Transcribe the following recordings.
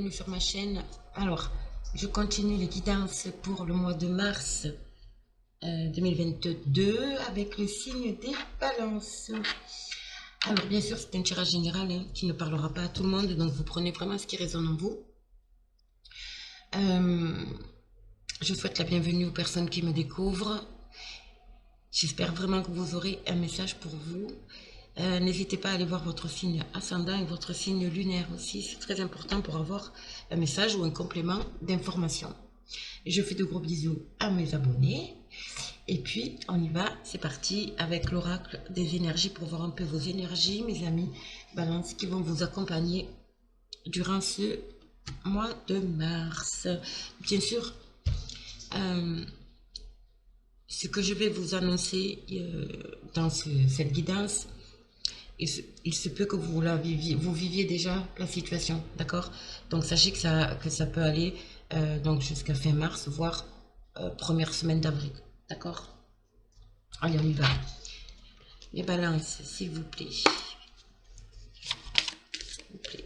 bienvenue sur ma chaîne. Alors, je continue les guidances pour le mois de mars 2022 avec le signe des balances. Alors, bien sûr, c'est un tirage général qui ne parlera pas à tout le monde, donc vous prenez vraiment ce qui résonne en vous. Je souhaite la bienvenue aux personnes qui me découvrent. J'espère vraiment que vous aurez un message pour vous. N'hésitez pas à aller voir votre signe ascendant et votre signe lunaire aussi. C'est très important pour avoir un message ou un complément d'information. Je fais de gros bisous à mes abonnés. Et puis, on y va. C'est parti avec l'oracle des énergies pour voir un peu vos énergies, mes amis Balance, qui vont vous accompagner durant ce mois de mars. Bien sûr, ce que je vais vous annoncer dans cette guidance, il se peut que vous viviez déjà la situation, d'accord? Donc sachez que ça peut aller donc jusqu'à fin mars, voire première semaine d'avril, d'accord? Allez, on y va. Les balances, s'il vous plaît. S'il vous plaît.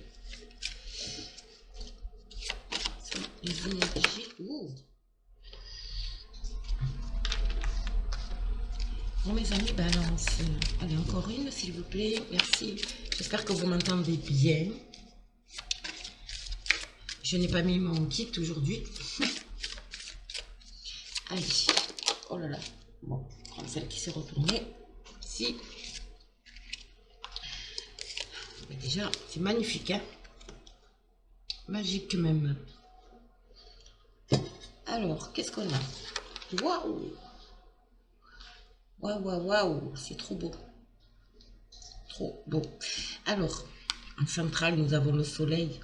Les énergies. Ouh. Bon, mes amis, balance. Allez, encore une, s'il vous plaît. Merci. J'espère que vous m'entendez bien. Je n'ai pas mis mon kit aujourd'hui. Allez. Oh là là. Bon, je vais prendre celle qui s'est retournée. Ici. Mais déjà, c'est magnifique, hein. Magique même. Alors, qu'est-ce qu'on a? Waouh! Waouh, waouh, waouh, c'est trop beau. Trop beau. Alors, en centrale, nous avons le soleil.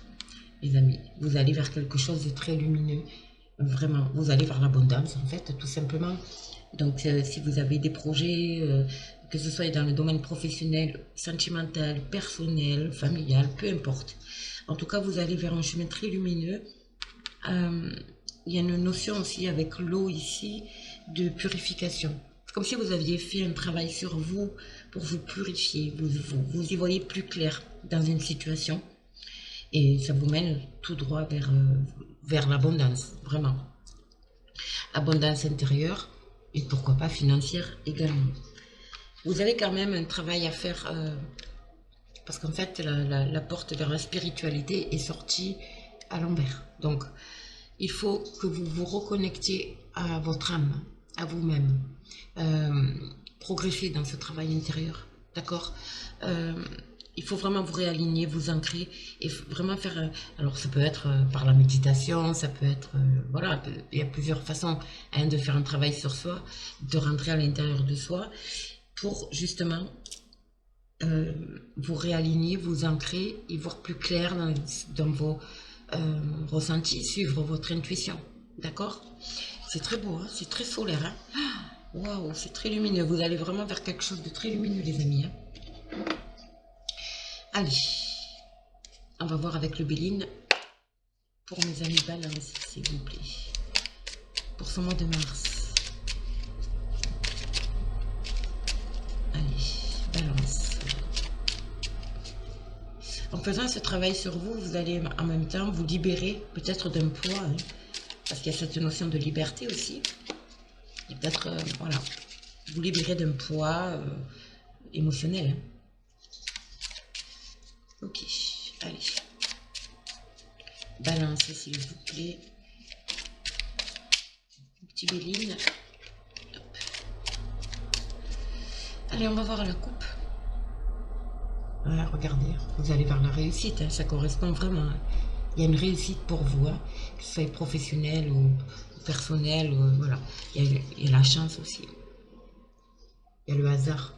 Les amis, vous allez vers quelque chose de très lumineux. Vraiment, vous allez vers l'abondance, en fait, tout simplement. Donc, si vous avez des projets, que ce soit dans le domaine professionnel, sentimental, personnel, familial, peu importe. En tout cas, vous allez vers un chemin très lumineux. Il y a une notion aussi avec l'eau ici de purification. Comme si vous aviez fait un travail sur vous pour vous purifier. Vous y voyez plus clair dans une situation. Et ça vous mène tout droit vers l'abondance, vraiment. Abondance intérieure et pourquoi pas financière également. Vous avez quand même un travail à faire parce qu'en fait, la porte vers la spiritualité est sortie à l'envers. Donc, il faut que vous vous reconnectiez à votre âme, à vous-même. Progresser dans ce travail intérieur, d'accord? Il faut vraiment vous réaligner, vous ancrer et vraiment faire... alors ça peut être par la méditation, ça peut être... voilà, il y a plusieurs façons de faire un travail sur soi, de rentrer à l'intérieur de soi pour justement vous réaligner, vous ancrer et voir plus clair dans vos ressentis, suivre votre intuition, d'accord? C'est très beau, hein, c'est très solaire, hein. Waouh, c'est très lumineux. Vous allez vraiment vers quelque chose de très lumineux, les amis, hein. Allez, on va voir avec le Béline pour mes amis Balance, s'il vous plaît. Pour ce mois de mars. Allez, Balance. En faisant ce travail sur vous, vous allez en même temps vous libérer peut-être d'un poids, hein, parce qu'il y a cette notion de liberté aussi. Et peut-être, voilà, vous libérer d'un poids émotionnel, hein. Ok, allez. Balancez, s'il vous plaît. Petit Béline. Allez, on va voir la coupe. Voilà, regardez, vous allez vers la réussite, hein, ça correspond vraiment. Hein. Il y a une réussite pour vous, hein, que ce soit professionnel ou personnel, voilà. Il y a la chance aussi. Il y a le hasard,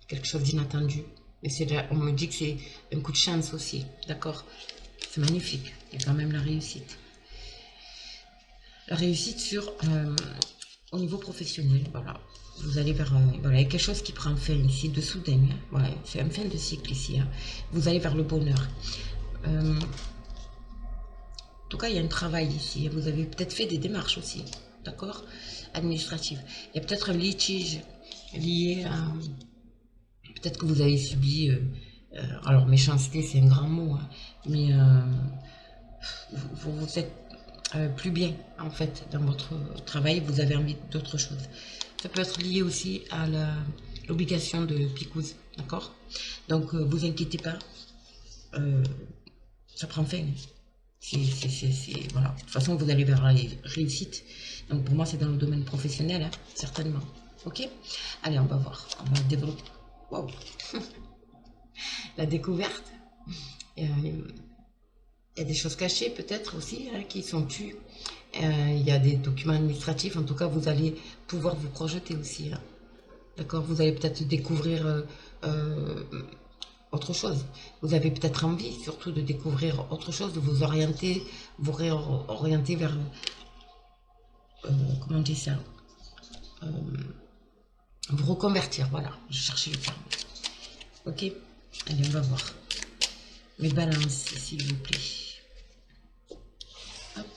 quelque chose d'inattendu. Mais on me dit que c'est un coup de chance aussi, d'accord? C'est magnifique, il y a quand même la réussite. La réussite au niveau professionnel, voilà. Vous allez vers, voilà, il y a quelque chose qui prend fin ici, de soudain, hein. Ouais, c'est un fin de cycle ici, hein. Vous allez vers le bonheur. En tout cas, il y a un travail ici, vous avez peut-être fait des démarches aussi, d'accord? Administratives. Il y a peut-être un litige lié à... Peut-être que vous avez subi, alors méchanceté c'est un grand mot, hein, mais vous êtes plus bien en fait dans votre travail, vous avez envie d'autre chose. Ça peut être lié aussi à l'obligation de picouse, d'accord? Donc vous inquiétez pas, ça prend fin. Voilà. De toute façon, vous allez vers la réussite. Donc pour moi, c'est dans le domaine professionnel, hein, certainement. Ok? Allez, on va voir. On va développer. Wow. La découverte. Il y a des choses cachées peut-être aussi hein, qui sont tues. Il y a des documents administratifs. En tout cas, vous allez pouvoir vous projeter aussi. Hein. D'accord? Vous allez peut-être découvrir autre chose. Vous avez peut-être envie surtout de découvrir autre chose, de vous réorienter vers... comment on dit ça vous reconvertir, voilà. Je cherchais le terme. Ok? Allez, on va voir. Mes balances, s'il vous plaît. Hop.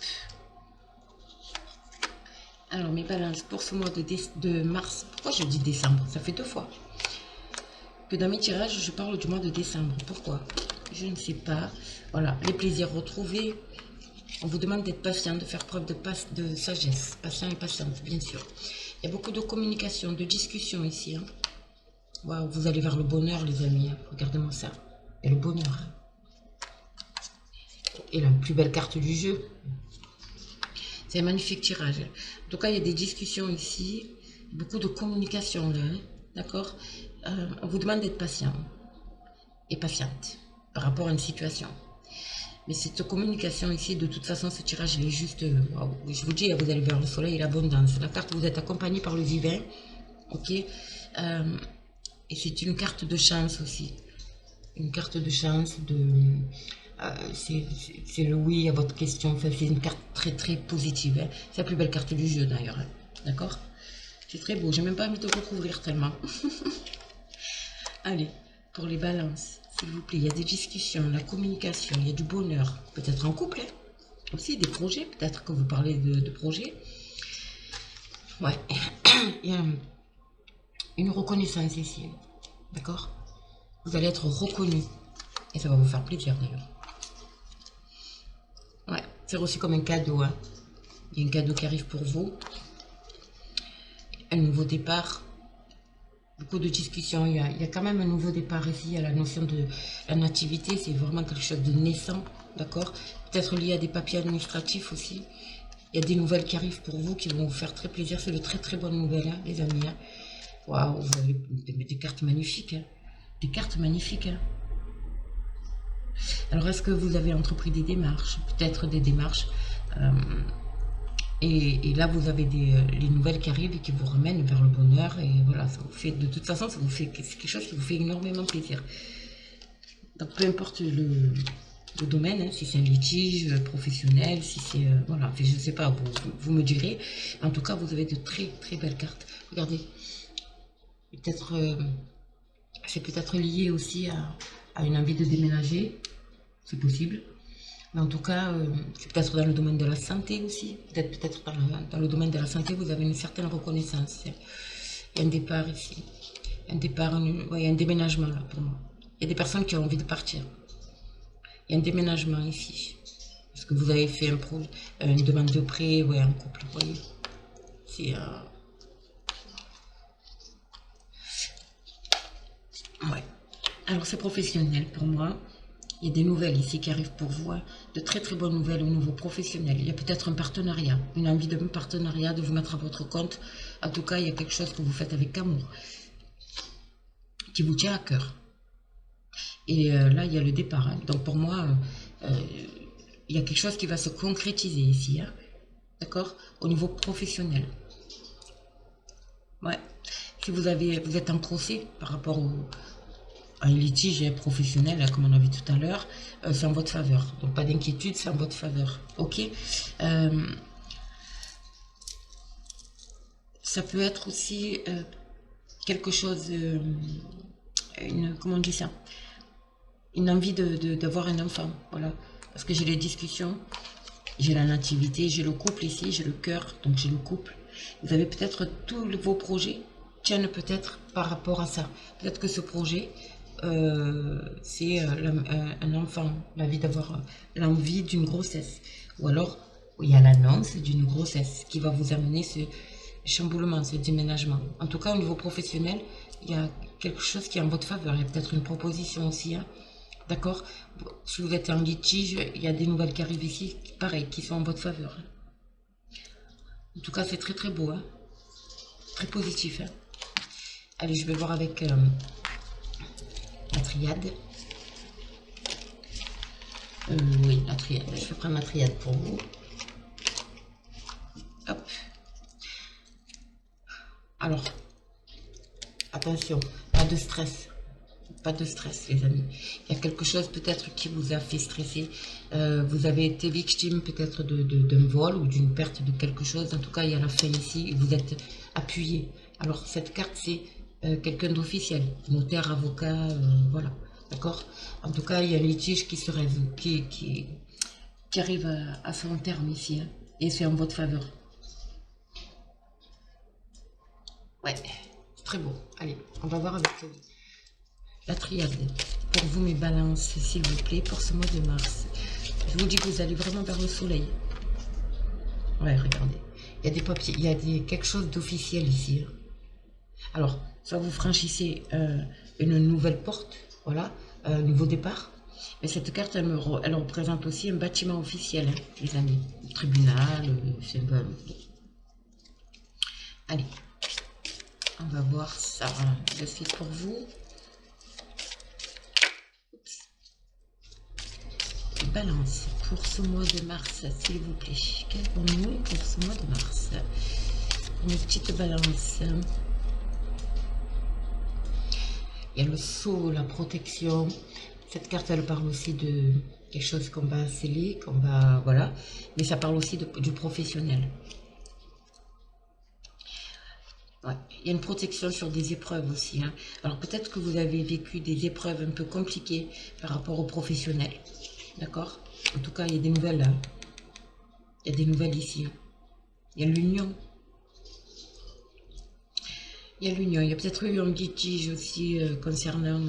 Alors, mes balances pour ce mois de mars. Pourquoi je dis décembre? Ça fait 2 fois que dans mes tirages, je parle du mois de décembre. Pourquoi? Je ne sais pas. Voilà, les plaisirs retrouvés. On vous demande d'être patient, de faire preuve de sagesse. Patient et patiente, bien sûr. Il y a beaucoup de communication, de discussion ici. Hein. Wow, vous allez vers le bonheur, les amis. Hein. Regardez-moi ça. Et le bonheur. Hein. Et la plus belle carte du jeu. C'est un magnifique tirage. En tout cas, il y a des discussions ici. Beaucoup de communication là. Hein. D'accord? On vous demande d'être patient et patiente par rapport à une situation. Mais cette communication ici, de toute façon, ce tirage, il est juste... wow. Je vous dis, vous allez vers le soleil et l'abondance. La carte, vous êtes accompagné par le divin. Ok. Et c'est une carte de chance aussi. Une carte de chance, c'est le oui à votre question. Enfin, c'est une carte très, très positive. Hein. C'est la plus belle carte du jeu, d'ailleurs. Hein. D'accord? C'est très beau. J'ai même pas envie de recouvrir tellement. Allez, pour les balances. S'il vous plaît, il y a des discussions, la communication, il y a du bonheur, peut-être en couple, hein. Aussi des projets, peut-être que vous parlez de projets. Ouais, il y a une reconnaissance ici, d'accord? Vous allez être reconnu et ça va vous faire plaisir d'ailleurs. Ouais, c'est reçu comme un cadeau, hein. Il y a un cadeau qui arrive pour vous, un nouveau départ. Beaucoup de discussions, il y a quand même un nouveau départ ici, il y a la notion de la nativité, c'est vraiment quelque chose de naissant, d'accord? Peut-être lié à des papiers administratifs aussi. Il y a des nouvelles qui arrivent pour vous, qui vont vous faire très plaisir, c'est de très très bonnes nouvelles, hein, les amis. Hein. Waouh, vous avez des cartes magnifiques, hein. Des cartes magnifiques. Hein. Alors, est-ce que vous avez entrepris des démarches? Peut-être des démarches et là, vous avez les nouvelles qui arrivent et qui vous ramènent vers le bonheur. Et voilà, ça vous fait, de toute façon, c'est quelque chose qui vous fait énormément plaisir. Donc, peu importe le domaine, hein, si c'est un litige professionnel, si c'est... voilà, enfin, je ne sais pas, vous me direz. En tout cas, vous avez de très, très belles cartes. Regardez. Peut-être... c'est peut-être lié aussi à une envie de déménager. C'est possible. Mais en tout cas, c'est peut-être dans le domaine de la santé aussi. Peut-être dans le domaine de la santé, vous avez une certaine reconnaissance. Il y a un départ ici. Un départ, ouais, il y a un déménagement là pour moi. Il y a des personnes qui ont envie de partir. Il y a un déménagement ici. Parce que vous avez fait une demande de prêt, ouais, en couple, vous voyez. C'est... ouais. Alors, c'est professionnel pour moi. Il y a des nouvelles ici qui arrivent pour vous, hein. De très très bonnes nouvelles au niveau professionnel. Il y a peut-être un partenariat, une envie de partenariat, de vous mettre à votre compte. En tout cas, il y a quelque chose que vous faites avec amour, qui vous tient à cœur. Et là, il y a le départ. Hein. Donc pour moi, il y a quelque chose qui va se concrétiser ici, hein. D'accord? Au niveau professionnel. Ouais. Si vous êtes en procès par rapport à un litige professionnel, comme on a vu tout à l'heure, c'est en votre faveur. Donc pas d'inquiétude, c'est en votre faveur. Ok. Ça peut être aussi quelque chose, comment on dit ça, une envie d'avoir un enfant. Voilà. Parce que j'ai les discussions, j'ai la nativité, j'ai le couple ici, j'ai le cœur, donc j'ai le couple. Vous avez peut-être tous vos projets tiennent peut-être par rapport à ça. Peut-être que ce projet c'est un enfant, l'envie d'avoir l'envie d'une grossesse. Ou alors, il y a l'annonce d'une grossesse qui va vous amener ce chamboulement, ce déménagement. En tout cas, au niveau professionnel, il y a quelque chose qui est en votre faveur. Il y a peut-être une proposition aussi, hein. D'accord? Si vous êtes en litige, il y a des nouvelles qui arrivent ici, pareil, qui sont en votre faveur. En tout cas, c'est très très beau, hein. Très positif, hein. Allez, je vais voir avec la triade. Oui, la triade. Je vais prendre la triade pour vous. Hop. Alors, attention, pas de stress. Pas de stress, les amis. Il y a quelque chose peut-être qui vous a fait stresser. Vous avez été victime peut-être d'un vol ou d'une perte de quelque chose. En tout cas, il y a la fin ici et vous êtes appuyé. Alors, cette carte, c'est quelqu'un d'officiel. Notaire, avocat, voilà. D'accord? En tout cas, il y a un litige qui se résout, qui arrive à son terme ici. Hein, et c'est en votre faveur. Ouais, c'est très beau. Allez, on va voir avec la triade. Pour vous, mes balances, s'il vous plaît, pour ce mois de mars. Je vous dis que vous allez vraiment vers le soleil. Ouais, regardez. Il y a des papiers, il y a quelque chose d'officiel ici. Alors, soit vous franchissez une nouvelle porte, voilà, un nouveau départ. Mais cette carte, elle représente aussi un bâtiment officiel, hein, les amis. Le tribunal, symbole. Allez, on va voir ça de suite pour vous. Balance pour ce mois de mars, s'il vous plaît. Qu'avons-nous pour ce mois de mars? Une petite balance. Il y a le sceau, la protection. Cette carte, elle parle aussi de quelque chose qu'on va sceller, qu'on va... Voilà. Mais ça parle aussi du professionnel. Ouais. Il y a une protection sur des épreuves aussi. Hein. Alors peut-être que vous avez vécu des épreuves un peu compliquées par rapport aux professionnels. D'accord? En tout cas, il y a des nouvelles là. Il y a des nouvelles ici. Il y a l'union. Il y a l'union. Il y a peut-être eu un litige aussi concernant...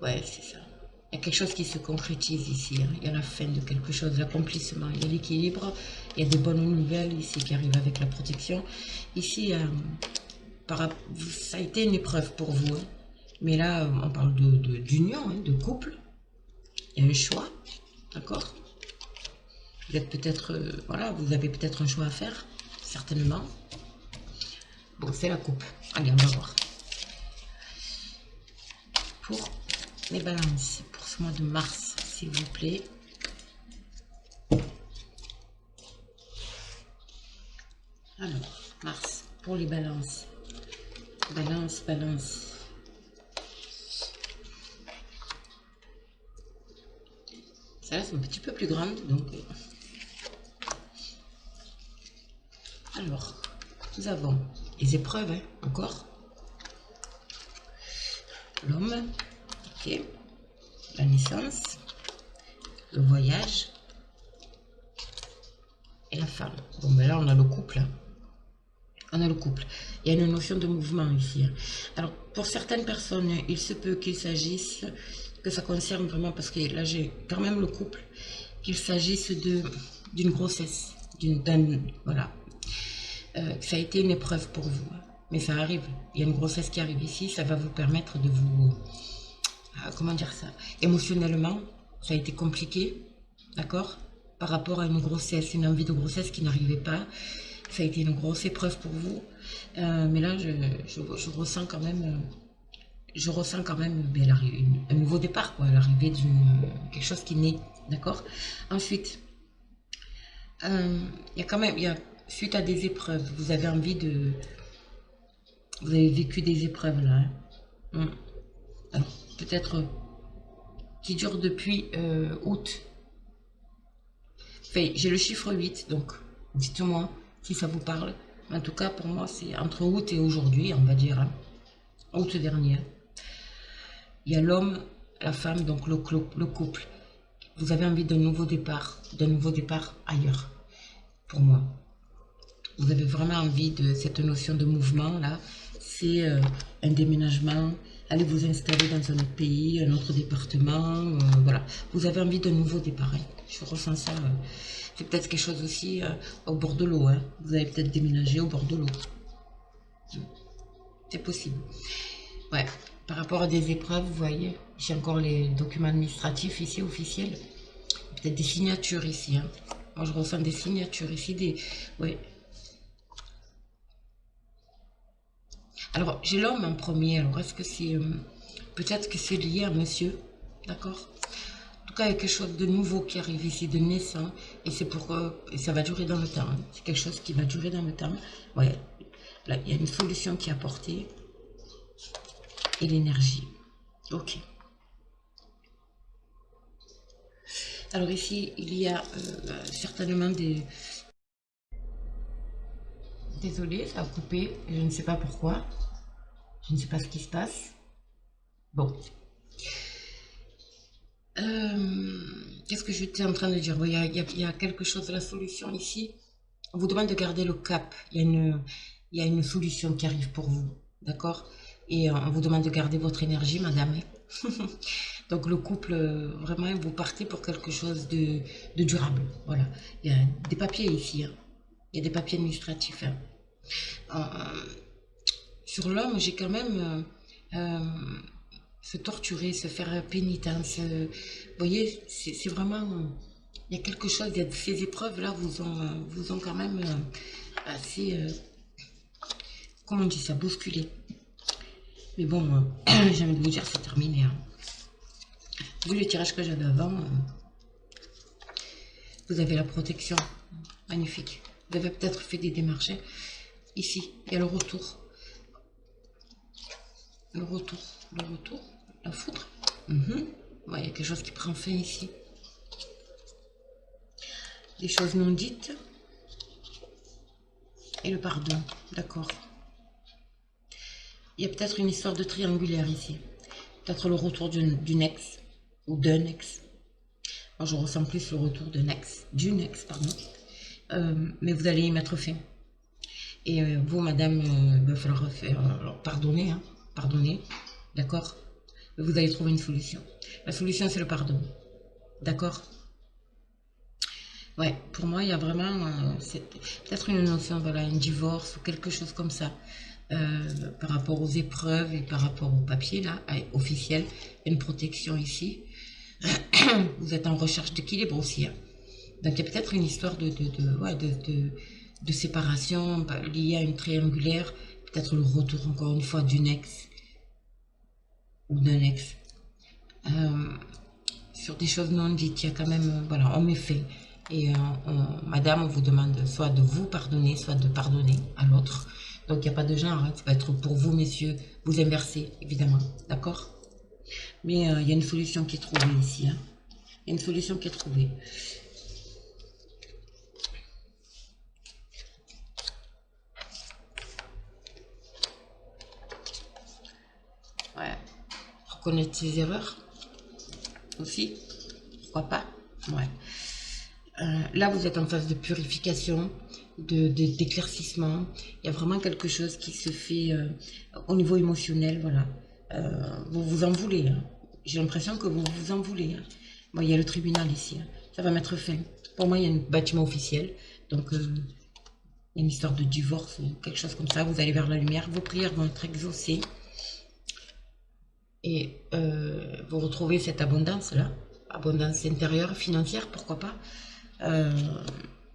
ouais, c'est ça. Il y a quelque chose qui se concrétise ici. Hein. Il y a la fin de quelque chose, l'accomplissement. Il y a l'équilibre. Il y a des bonnes nouvelles ici qui arrivent avec la protection. Ici, ça a été une épreuve pour vous. Hein. Mais là, on parle d'union, hein, de couple. Il y a un choix. D'accord? Vous êtes peut-être... voilà, vous avez peut-être un choix à faire. Certainement. Bon, c'est la coupe. Allez, on va voir. Pour les balances, pour ce mois de mars, s'il vous plaît. Alors, mars, pour les balances. Balance, balance. Celle-là, c'est un petit peu plus grande, donc... Alors, nous avons les épreuves, hein, encore. L'homme, ok. La naissance, le voyage et la femme. Bon, ben là, on a le couple. Hein. On a le couple. Il y a une notion de mouvement ici. Hein. Alors, pour certaines personnes, il se peut qu'il s'agisse, que ça concerne vraiment, parce que là, j'ai quand même le couple, qu'il s'agisse d'une grossesse, voilà. Ça a été une épreuve pour vous. Hein. Mais ça arrive. Il y a une grossesse qui arrive ici. Ça va vous permettre de vous... comment dire ça? Émotionnellement, ça a été compliqué. D'accord? Par rapport à une grossesse, une envie de grossesse qui n'arrivait pas. Ça a été une grosse épreuve pour vous. Mais là, je ressens quand même... un nouveau départ, quoi. L'arrivée d'une... quelque chose qui naît. D'accord? Ensuite, il y a quand même... suite à des épreuves, vous avez envie de... Vous avez vécu des épreuves là. Hein. Alors, peut-être qui dure depuis août. Enfin, j'ai le chiffre 8, donc dites-moi si ça vous parle. En tout cas, pour moi, c'est entre août et aujourd'hui, on va dire. Hein. Août dernier. Il y a l'homme, la femme, donc le couple. Vous avez envie d'un nouveau départ ailleurs, pour moi. Vous avez vraiment envie de cette notion de mouvement là. c'est un déménagement, allez vous installer dans un autre pays, un autre département, voilà. Vous avez envie d'un nouveau départ, hein. Je ressens ça. C'est peut-être quelque chose aussi au bord de l'eau, hein. Vous avez peut-être déménagé au bord de l'eau. C'est possible. Ouais. Par rapport à des épreuves, vous voyez, j'ai encore les documents administratifs ici, officiels. Peut-être des signatures ici, hein. Moi, je ressens des signatures ici, des... Ouais. Alors, j'ai l'homme en premier. Alors, est-ce que c'est... peut-être que c'est lié à monsieur, d'accord? En tout cas, il y a quelque chose de nouveau qui arrive ici, de naissant, et c'est pour... et ça va durer dans le temps, hein. C'est quelque chose qui va durer dans le temps. Ouais. Là, il y a une solution qui est apportée. Et l'énergie. Ok. Alors ici, il y a certainement des... Désolée, ça a coupé. Je ne sais pas pourquoi. Je ne sais pas ce qui se passe. Bon. Qu'est-ce que j'étais en train de dire? Oui, il y a quelque chose de la solution ici. On vous demande de garder le cap. Il y a une solution qui arrive pour vous. D'accord? Et on vous demande de garder votre énergie, madame. Donc le couple, vraiment, vous partez pour quelque chose de durable. Voilà. Il y a des papiers ici, hein. Il y a des papiers administratifs, hein. Euh, sur l'homme, j'ai quand même se torturer, se faire pénitence. Vous voyez, c'est vraiment... il y a quelque chose, il y a ces épreuves-là vous ont quand même assez... comment on dit ça? Bousculé. Mais bon, j'ai envie de vous dire, c'est terminé, hein. Vu le tirage que j'avais avant, vous avez la protection. Magnifique. Vous avez peut-être fait des démarches. Ici, il y a le retour. Le retour. Le retour. La foudre. Ouais, il y a quelque chose qui prend fin ici. Des choses non dites. Et le pardon. D'accord. Il y a peut-être une histoire de triangulaire ici. Peut-être le retour d'une ex. Ou d'un ex. Moi, je ressens plus le retour d'un ex. D'une ex, pardon. Mais vous allez y mettre fin. Et vous, madame, il va falloir faire, alors, pardonner, hein, pardonner, d'accord? Vous allez trouver une solution. La solution, c'est le pardon, d'accord? Ouais, pour moi, il y a vraiment, peut-être une notion, voilà, un divorce ou quelque chose comme ça, par rapport aux épreuves et par rapport au papier, là, officiel, une protection ici. Vous êtes en recherche d'équilibre aussi, hein. Donc, il y a peut-être une histoire de séparation liée à une triangulaire, peut-être le retour encore une fois d'une ex ou d'un ex. Sur des choses non dites, il y a quand même, voilà, on met fait. Et madame, on vous demande soit de vous pardonner, soit de pardonner à l'autre. Donc, il n'y a pas de genre, hein, ça va être pour vous, messieurs, vous inversez, évidemment, d'accord? Mais il y a une solution qui est trouvée ici, hein. Il y a une solution qui est trouvée. Ouais. Reconnaître ses erreurs aussi, pourquoi pas? Ouais. Là, vous êtes en phase de purification, d'éclaircissement. Il y a vraiment quelque chose qui se fait au niveau émotionnel, voilà. Vous vous en voulez, hein. J'ai l'impression que vous vous en voulez, hein. Bon, il y a le tribunal ici, hein. Ça va mettre fin. Pour moi, il y a un bâtiment officiel. Donc, il y a une histoire de divorce ou quelque chose comme ça. Vous allez vers la lumière. Vos prières vont être exaucées. Et vous retrouvez cette abondance-là. Abondance intérieure, financière, pourquoi pas.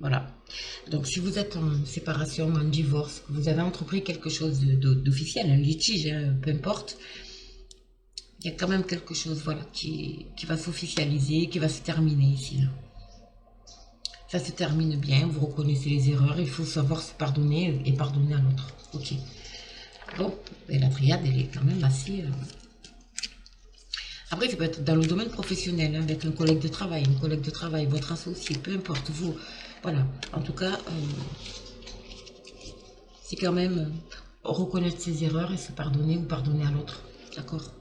Voilà. Donc, si vous êtes en séparation, en divorce, vous avez entrepris quelque chose d'officiel, un litige, hein, peu importe, il y a quand même quelque chose, voilà, qui va s'officialiser, qui va se terminer ici, là. Ça se termine bien, vous reconnaissez les erreurs, il faut savoir se pardonner et pardonner à l'autre. Ok. Bon, et la triade, elle est quand même assez... Après, ça peut être dans le domaine professionnel, hein, avec un collègue de travail, votre associé, peu importe, vous. Voilà. En tout cas, c'est quand même reconnaître ses erreurs et se pardonner ou pardonner à l'autre. D'accord?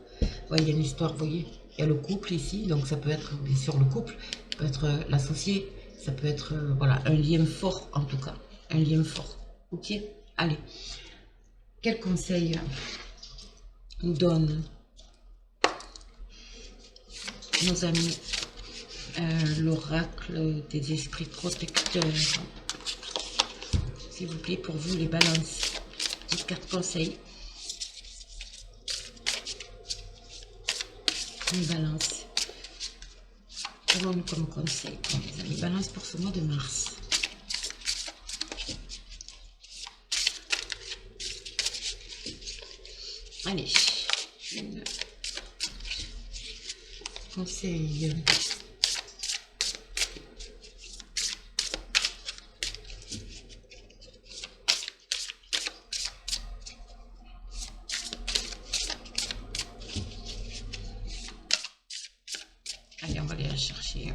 Ouais, il y a une histoire, vous voyez. Il y a le couple ici, donc ça peut être, bien sûr, le couple, ça peut être l'associé, ça peut être, voilà, un lien fort, en tout cas. Un lien fort. Ok? Allez. Quel conseil nous donne nos amis, l'oracle des esprits protecteurs? S'il vous plaît, pour vous les balances. Petite carte conseil. Les balances. Avons-nous comme conseil pour les amis balance pour ce mois de mars? Allez, conseil. Allez, on va aller la chercher.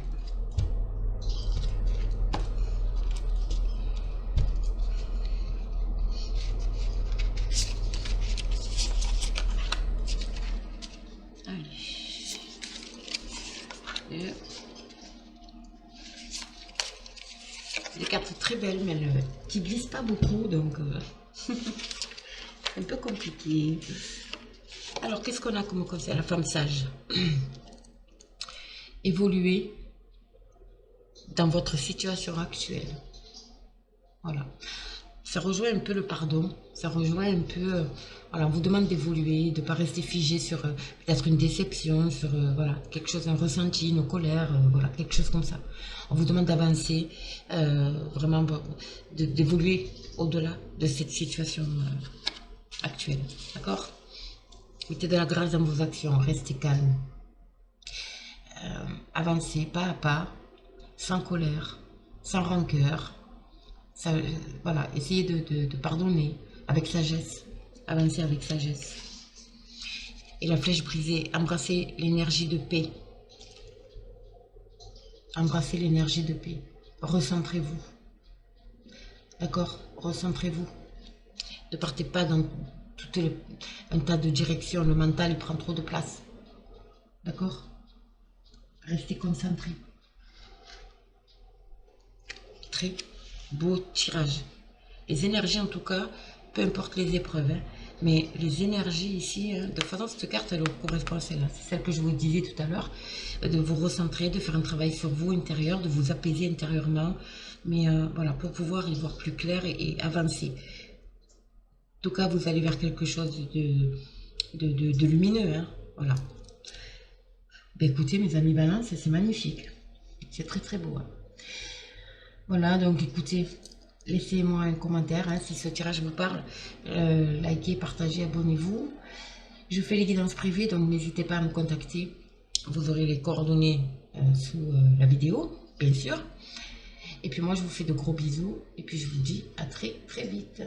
Des cartes très belles, mais qui glissent pas beaucoup, donc un peu compliqué. Alors, qu'est-ce qu'on a comme conseil à la femme sage? Évoluer dans votre situation actuelle. Voilà. Ça rejoint un peu le pardon. Ça rejoint un peu... voilà, on vous demande d'évoluer, de ne pas rester figé sur peut-être une déception, sur voilà, quelque chose, un ressenti, une colère, voilà, quelque chose comme ça. On vous demande d'avancer, vraiment d'évoluer au-delà de cette situation actuelle. D'accord? Mettez de la grâce dans vos actions, restez calme. Avancez pas à pas, sans colère, sans rancœur. Ça, voilà, essayez de pardonner avec sagesse, avancer avec sagesse. Et la flèche brisée, embrassez l'énergie de paix. Embrassez l'énergie de paix. Recentrez-vous. D'accord? Recentrez-vous. Ne partez pas dans un tas de directions. Le mental, il prend trop de place. D'accord? Restez concentrés. Très beau tirage. Les énergies, en tout cas, peu importe les épreuves, hein, mais les énergies ici, de toute façon, cette carte, elle correspond à celle-là. C'est celle que je vous disais tout à l'heure, de vous recentrer, de faire un travail sur vous intérieur, de vous apaiser intérieurement, mais voilà, pour pouvoir y voir plus clair et avancer. En tout cas, vous allez vers quelque chose de lumineux, hein, voilà. Ben, écoutez, mes amis balance, c'est magnifique. C'est très très beau. Hein. Voilà, donc écoutez, laissez-moi un commentaire hein, si ce tirage vous parle. Likez, partagez, abonnez-vous. Je fais les guidances privées, donc n'hésitez pas à me contacter. Vous aurez les coordonnées sous la vidéo, bien sûr. Et puis moi, je vous fais de gros bisous. Et puis je vous dis à très très vite.